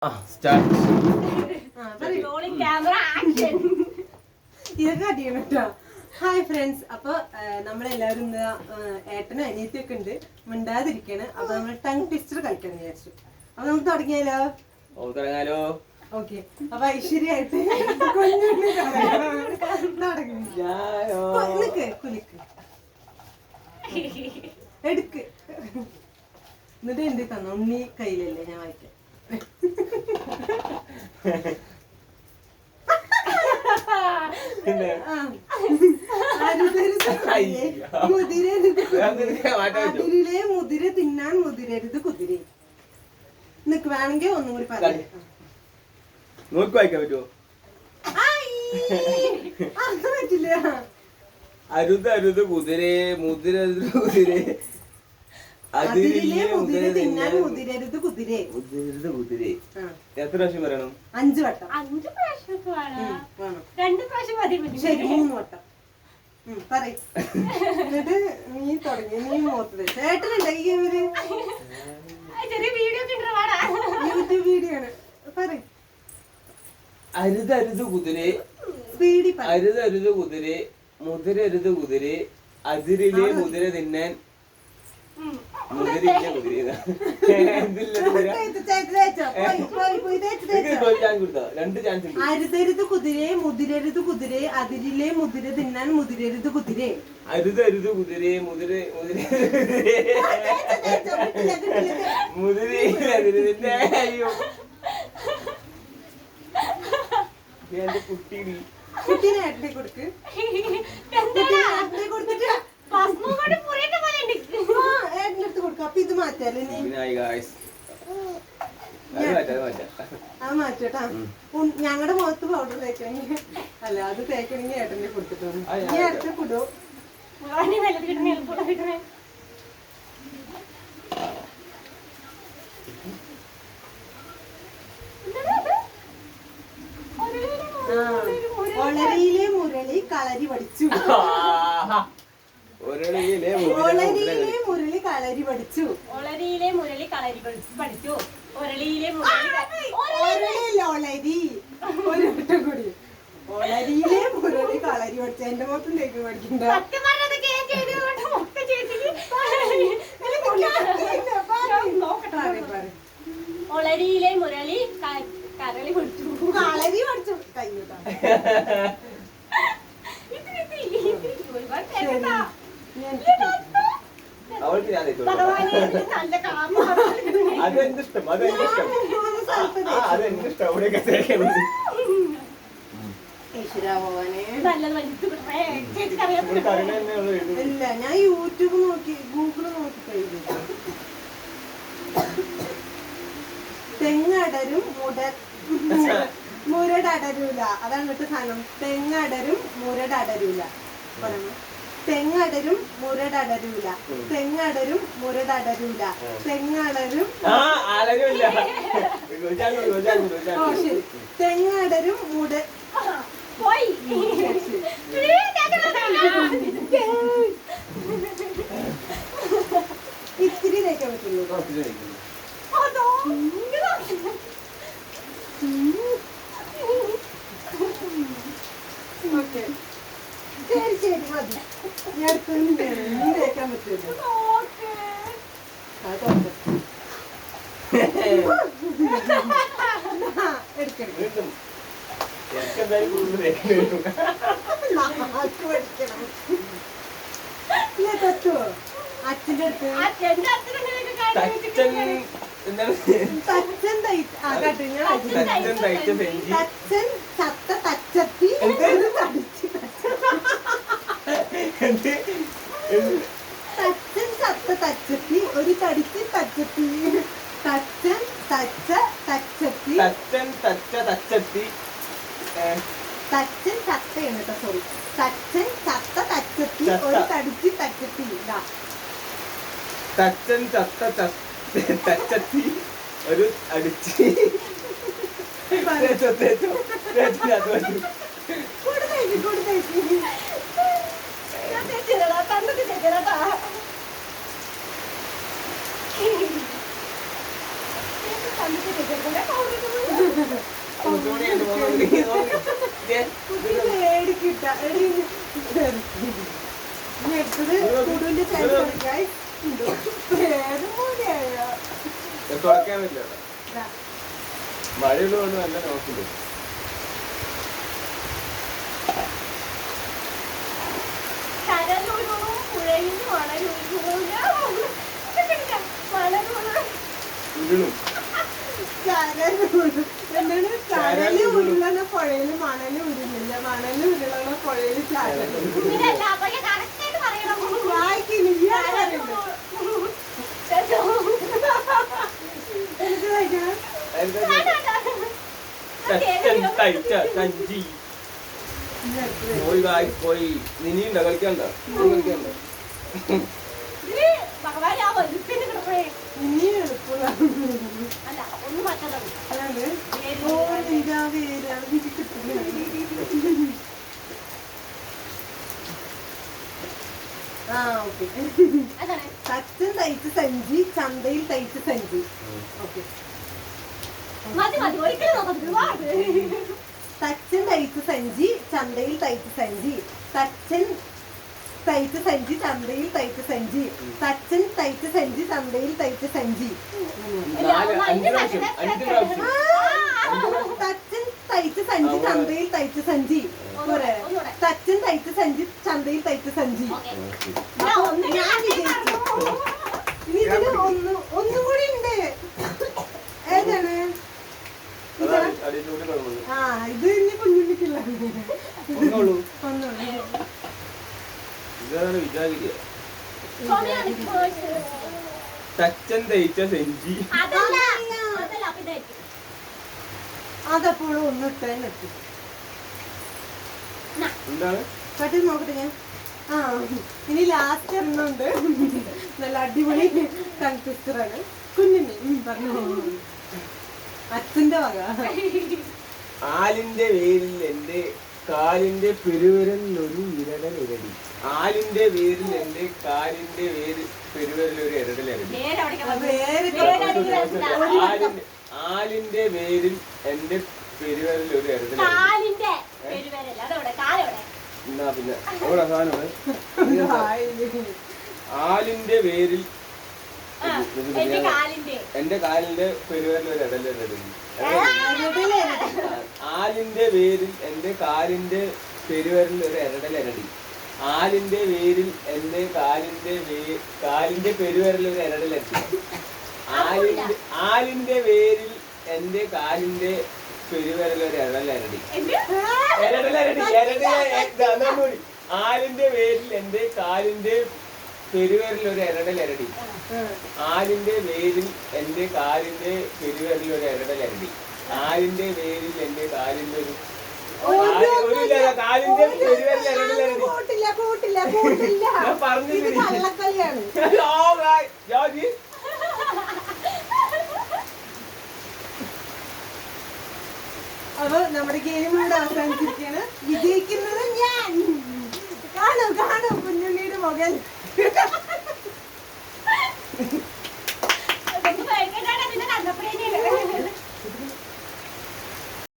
ഇതൊക്കെ അടിക്കണം കേട്ടോ. ഹായ് ഫ്രണ്ട്സ്, അപ്പൊ നമ്മളെല്ലാവരും ഇന്ന് ഏട്ടനും അനിയത്തിയൊക്കെ ഉണ്ട്, മിണ്ടാതിരിക്കാണ്. അപ്പൊ നമ്മൾ ടങ് ട്വിസ്റ്റർ കളിക്കാൻ വിചാരിച്ചു. അപ്പൊ നമുക്ക് തുടങ്ങിയാലോ? ഓക്കെ. അപ്പൊ ഐശ്വര്യായിട്ട് എടുക്ക്. എന്നിട്ട് എന്ത് തന്നു? ഉണ്ണി കയ്യിലല്ലേ, ഞാൻ വായിക്കാം. അതിരിലെ മുതിര തിന്നാൻ മുതിരരുത് കുതിര. നിക്ക് വേണമെങ്കിൽ ഒന്നും കൂടി പറയാം. നോക്കി വായിക്കാൻ പറ്റുമോ? അത് പറ്റില്ല. അരുത് കുതിരേ, മുതിരരുത് കുതിരേ, അതിരിലെ മുതിര തിന്നാൻ മുതിരരുത് കുതിരേ. കുതിരേ എത്ര പ്രാവശ്യം പറയണം? 5 വട്ടം. 5 പ്രാവശ്യം വേണം. 2 പ്രാവശ്യം മതി. ശരി, 3 വട്ടം പറയും. എന്നിട്ട് നീ തുടങ്ങി. നീ മോത്തത് ചേട്ടനുണ്ടെങ്കിൽ ചെറിയ വീഡിയോ യൂട്യൂബ് വീഡിയോ ആണ്. പറയും. അരുത് കുതിരേ, അരുത് കുതിരേ, മുതിരരുത് കുതിരേ, അതിരിലെ മുതിര തിന്നാൻ മുതിരില്ല കുതിര. അരുതരുത് കുതിരേ, മുതിരരുത് കുതിരേ, അതിരിലെ മുതിര തിന്നാൻ മുതിരരുത് കുതിരേ. അരുത് കുതിരേ, മുതിര അയ്യോ എന്റെ കുട്ടീനെ ഏട്ടനെ കൊടുക്ക്. കൊടുത്തിട്ട് ഏട്ടനെടുത്ത് കൊടുക്ക. അപ്പൊ ഇത് മാറ്റാല്ലേ? അത് മാറ്റാ. ഞങ്ങളുടെ മുഖത്ത് പൗഡർ തേക്കണെങ്കിൽ അല്ല, അത് തേക്കണെങ്കിൽ ഏട്ടനെ കൊടുത്തിട്ടു. ഈ ഏട്ടനെ കൊടു. ഒളരിയിലെ മുരളി കളരി പഠിച്ചു. ഒളരിയിലെ മുരളി കളരി പഠിച്ചു. ഒളരിയിലെ മുരളി കളരി പഠിച്ചു. ഒരളിയിലെ ഒളരി ഒരു വട്ടം കൂടി. ഒളരിയിലെ മുരളി കളരി പഠിച്ചു. എന്റെ മൊത്തം തേക്ക് പഠിക്കണ്ട. ഒളരിയിലെ മുരളി കരളി പഠിച്ചു. കളരി പഠിച്ചു. കൈയ്യൂട്ടാ. അവൾക്ക് ഞാൻ അതെന്തിഷ്ടം അവിടെയൊക്കെ തേക്കാൻ ഇല്ല, ഞാൻ യൂട്യൂബ് നോക്കി ഗൂഗിള് നോക്കി കഴിഞ്ഞു. തെങ്ങടരും മുരടരൂല. അതാണ് കേട്ടോ സാധനം. തെങ്ങടരും മുരടരൂല. തെങ്ങടരും മുരടരൂല. തെങ്ങടരും മുരടരൂല. തെങ്ങടരും ശരി. തെങ്ങടരും ഇത്തിരി തേക്കാൻ പറ്റുള്ളൂ. ഓക്കെ, ശരി മതി. ഞാൻ തേക്കാൻ പറ്റുമല്ലോ. എടുക്കണം. തത്തുവോ അച്ഛൻ്റെ അടുത്ത്? തച്ചൻ ചത്ത തച്ചത്തി തച്ചൻ ചത്ത തച്ചത്തി ഒരു തടിച്ച് തച്ചത്തി. തച്ചൻ തച്ച തച്ചത്തി. തച്ചൻ തച്ച തച്ചത്തി. തച്ചൻ ചത്തയാണ് കേട്ടോ. സോറി. തച്ചൻ ചത്ത തച്ചത്തി ഒരു തടിച്ച് തച്ചത്തി. തച്ചൻ ചത്ത തച്ചത്തി ഒരു അടിച്ച്. കണ്ടിട്ട് ഒന്നുകൂടിയുണ്ട്, ഒന്നുകൂടി. ദേ, പേടിക്കിട്ട എടി ഇനി അടുത്തത് കുടുവിന്റെ ചാൻസ് ഗൈസ് പേരും കൂടിയായോ ഇത് തുറക്കാൻ പറ്റില്ല കേട്ടോ. മഴയുള്ളതുകൊണ്ട് നല്ല നോക്കില്ല. കരലൊഴുകും പുഴയിൽ മണലൊഴുകും മണലൊഴുകും ഉരുളും. എന്താണ് കരല് ഉരുളണ പുഴയില് മണല് ഉരുളില്ല, മണല് ഉരുളണ പുഴയില് ചാരല് ഇങ്ങനെയല്ല പക്ഷെ കറക്റ്റായിട്ട് പറയണം വായിക്കില്ല എനിക്ക് വായിക്കണം. തച്ചൻ തയ്ച്ച സഞ്ചി. പോയി guys, പോയി. ഇനിയുണ്ടോ കളിക്കണ്ടോ? കളിക്കണ്ടോ? ഭഗവാൻ ആ വലുപ്പിന് കിടപ്പേ ഇനി എളുപ്പമാണ്. അല്ല ഒന്ന് മറ്റതാണ് അതാണ് ഓ നിന്റെ പേര് എനിക്ക് കിട്ടില്ല. ആ ഓക്കെ. അതാണ് തച്ചൻ തയ്ച്ച സഞ്ചി ചന്തയിൽ തയ്ച്ച സഞ്ചി. ഓക്കെ. മതി മതി ഒരിക്കലും നോക്കരുത് തച്ചൻ തയ്ച്ച സഞ്ചി ചന്തയിൽ തയ്ച്ച സഞ്ചി. തച്ചൻ തയ്ച്ച സഞ്ചി ചന്തയിൽ തയ്ച്ച സഞ്ചി. തച്ചൻ തയ്ച്ച സഞ്ചി ചന്തയിൽ തയ്ച്ച സഞ്ചി. അഞ്ച് പ്രാവശ്യം. തച്ചൻ തയ്ച്ച സഞ്ചി ചന്തയിൽ തയ്ച്ച സഞ്ചി. പോരെ? തച്ചൻ തയ്ച്ച സഞ്ചി ചന്തയിൽ തയ്ച്ച സഞ്ചി. അപ്പൊ ഞാൻ വിജയിച്ചു. ഇനി ഇതിന് ഒന്നും കൂടി ഉണ്ട്. ഏതാണ്? ആ ഇത് ഇനി കുഞ്ഞുണ്ണിക്കില്ല. ഒന്നുള്ളൂ. ഒന്നുള്ളൂ. ഇതാണ് വിചാരിക്കുക. തച്ചൻ തയ്ച്ച സെഞ്ചി. അതപ്പോഴും ഒന്നിട്ടേ എത്തും. എന്താണ്? പെട്ടെന്ന് നോക്കട്ടെ ഞാൻ. ആ ഇനി ലാസ്റ്റ് എണ്ണുണ്ട്. നല്ല അടിപൊളി ടങ് ട്വിസ്റ്ററാണ്. കുഞ്ഞുണ്ണി പറഞ്ഞു അച്ഛന്റെ വക. ആലിന്റെ വേരിൽ എന്റെ കാലിന്റെ പെരുവിരൽ ഒരു ഇരടലിരടി. ആലിന്റെ വേരിൽ എന്റെ കാലിന്റെ പെരുവിരൽ ഒരു ഇരടലിരടി. ആലിന്റെ വേരിൽ എന്റെ പെരുവിരൽ ഒരു ഇരടലിരടി. എന്നാ പിന്നെ അവിടെ സാധനം ആലിന്റെ വേരിൽ എന്റെ കാലിന്റെ പെരുവിരൽ ഒരു ഇടലിരടി. ആലിന്റെ വേരിൽ എന്റെ കാലിന്റെ പെരുവിരൽ ഒരു ഇരടലിരടി. ആലിന്റെ വേരിൽ എന്റെ കാലിന്റെ പെരുവിരൽ ഒരു ഇരടലിരടി. ആലിന്റെ വേരിൽ എന്റെ കാലിന്റെ പെരുവിരൽ ഒരു ഇരടലിരടി. ആലിന്റെ വേരിൽ എന്റെ കാലിന്റെ പെരുവിരൽ ഒരു ഇരടലിരടി. ആലിന്റെ വേരിൽ എന്റെ കാലിന്റെ പെരുവിരൽ ഒരു ഇരടലിരടി. ആലിന്റെ വേരിൽ എന്റെ കാലിന്റെ ഒരു കാലിന്റെ പെരുവിരൽ ഇരടലിരടി. ഞാൻ പറഞ്ഞില്ല. അപ്പൊ നമ്മുടെ ഗെയിം ഇവിടെ അവസാനിച്ചിരിക്കുകയാണ്. വിജയിക്കുന്നത് ഞാൻ. കാണൂ കുഞ്ഞുണ്ണിയുടെ മുഖം.